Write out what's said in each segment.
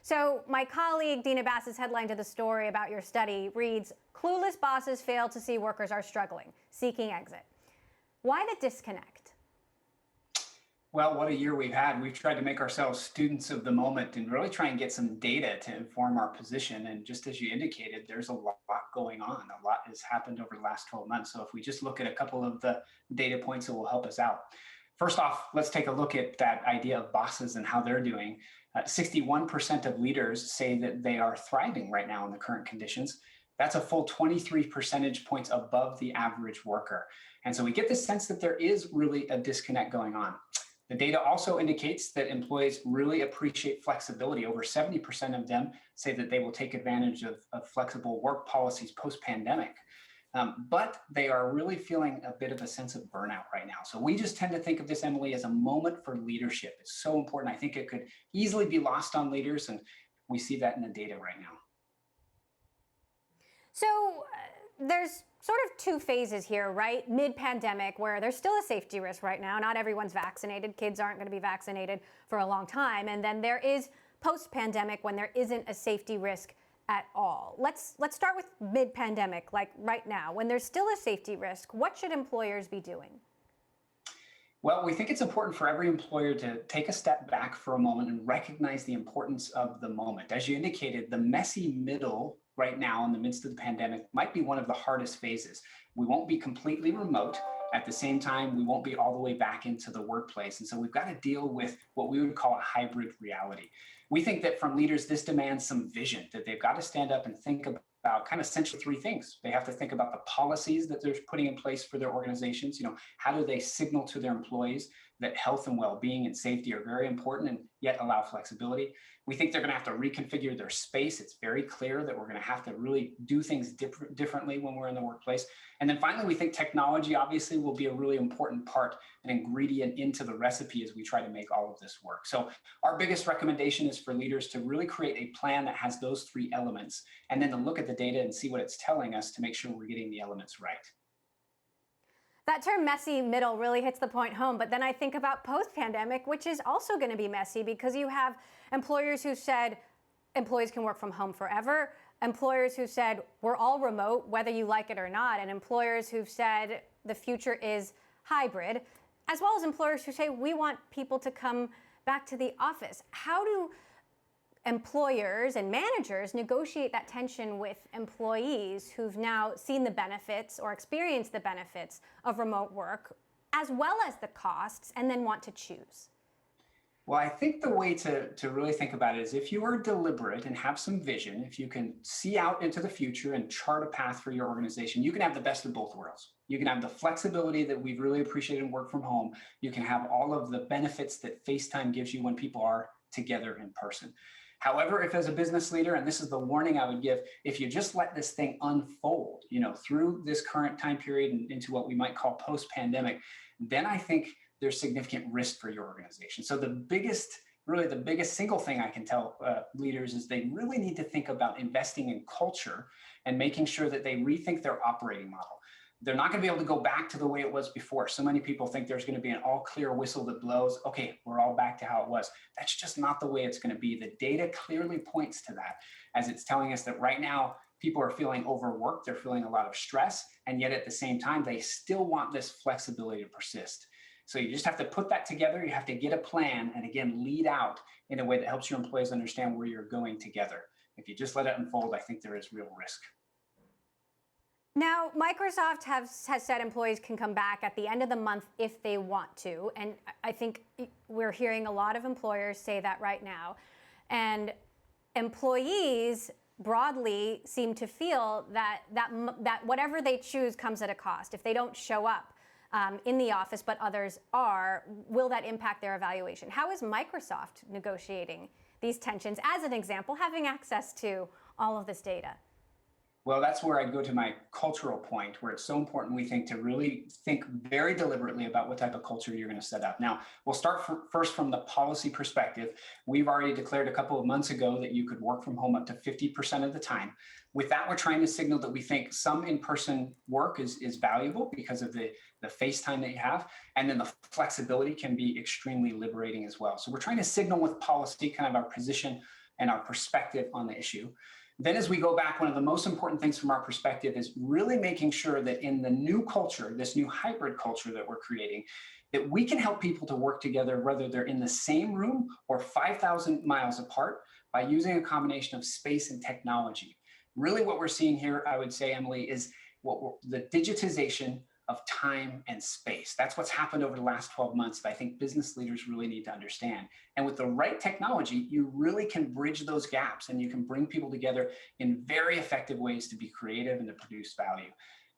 So my colleague Dina Bass's headline to the story about your study reads, "Clueless bosses fail to see workers are struggling, seeking exit." Why the disconnect? Well, what a year we've had. We've tried to make ourselves students of the moment and really try and get some data to inform our position. And just as you indicated, there's a lot going on. A lot has happened over the last 12 months. So if we just look at a couple of the data points, it will help us out. First off, let's take a look at that idea of bosses and how they're doing. 61% of leaders say that they are thriving right now in the current conditions. That's a full 23 percentage points above the average worker. And so we get the sense that there is really a disconnect going on. The data also indicates that employees really appreciate flexibility. Over 70% of them say that they will take advantage of flexible work policies post-pandemic. But they are really feeling a bit of a sense of burnout right now. So we just tend to think of this, Emily, as a moment for leadership. It's so important. I think it could easily be lost on leaders, and we see that in the data right now. So there's sort of two phases here, right? Mid-pandemic, where there's still a safety risk right now. Not everyone's vaccinated. Kids aren't going to be vaccinated for a long time. And then there is post-pandemic when there isn't a safety risk at all. Let's start with mid-pandemic, like right now. When there's still a safety risk, what should employers be doing? Well, we think it's important for every employer to take a step back for a moment and recognize the importance of the moment. As you indicated, the messy middle right now in the midst of the pandemic might be one of the hardest phases. We won't be completely remote. At the same time, we won't be all the way back into the workplace. And so we've got to deal with what we would call a hybrid reality. We think that from leaders, this demands some vision, that they've got to stand up and think about kind of essentially three things. They have to think about the policies that they're putting in place for their organizations. How do they signal to their employees that health and well-being and safety are very important and yet allow flexibility? We think they're going to have to reconfigure their space. It's very clear that we're going to have to really do things differently when we're in the workplace. And then finally, we think technology obviously will be a really important part, an ingredient into the recipe as we try to make all of this work. So our biggest recommendation is for leaders to really create a plan that has those three elements, and then to look at the data and see what it's telling us to make sure we're getting the elements right. That term messy middle really hits the point home, but then I think about post-pandemic, which is also going to be messy because you have employers who said employees can work from home forever, employers who said we're all remote whether you like it or not, and employers who've said the future is hybrid, as well as employers who say we want people to come back to the office. How do employers and managers negotiate that tension with employees who've now seen the benefits or experienced the benefits of remote work, as well as the costs, and then want to choose? Well, I think the way to really think about it is if you are deliberate and have some vision, if you can see out into the future and chart a path for your organization, you can have the best of both worlds. You can have the flexibility that we've really appreciated in work from home. You can have all of the benefits that FaceTime gives you when people are together in person. However, if as a business leader, and this is the warning I would give, if you just let this thing unfold, through this current time period and into what we might call post-pandemic, then I think there's significant risk for your organization. So the biggest single thing I can tell leaders is they really need to think about investing in culture and making sure that they rethink their operating model. They're not going to be able to go back to the way it was before. So many people think there's going to be an all clear whistle that blows. Okay, we're all back to how it was. That's just not the way it's going to be. The data clearly points to that, as it's telling us that right now, people are feeling overworked. They're feeling a lot of stress. And yet at the same time, they still want this flexibility to persist. So you just have to put that together. You have to get a plan and again, lead out in a way that helps your employees understand where you're going together. If you just let it unfold, I think there is real risk. Now, Microsoft has said employees can come back at the end of the month if they want to. And I think we're hearing a lot of employers say that right now. And employees broadly seem to feel that whatever they choose comes at a cost. If they don't show up in the office, but others are, will that impact their evaluation? How is Microsoft negotiating these tensions, as an example, having access to all of this data? Well, that's where I go to my cultural point, where it's so important, we think, to really think very deliberately about what type of culture you're going to set up. Now, we'll start first from the policy perspective. We've already declared a couple of months ago that you could work from home up to 50% of the time. With that, we're trying to signal that we think some in-person work is valuable because of the face time that you have. And then the flexibility can be extremely liberating as well. So we're trying to signal with policy kind of our position and our perspective on the issue. Then as we go back, one of the most important things from our perspective is really making sure that in the new culture, this new hybrid culture that we're creating, that we can help people to work together, whether they're in the same room or 5,000 miles apart, by using a combination of space and technology. Really what we're seeing here, I would say, Emily, is the digitization of time and space. That's what's happened over the last 12 months that I think business leaders really need to understand. And with the right technology, you really can bridge those gaps and you can bring people together in very effective ways to be creative and to produce value.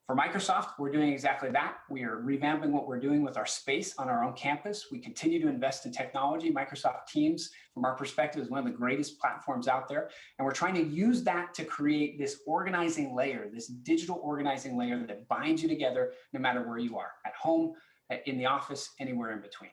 For Microsoft, we're doing exactly that. We are revamping what we're doing with our space on our own campus. We continue to invest in technology. Microsoft Teams, from our perspective, is one of the greatest platforms out there. And we're trying to use that to create this organizing layer, this digital organizing layer that binds you together no matter where you are, at home, in the office, anywhere in between.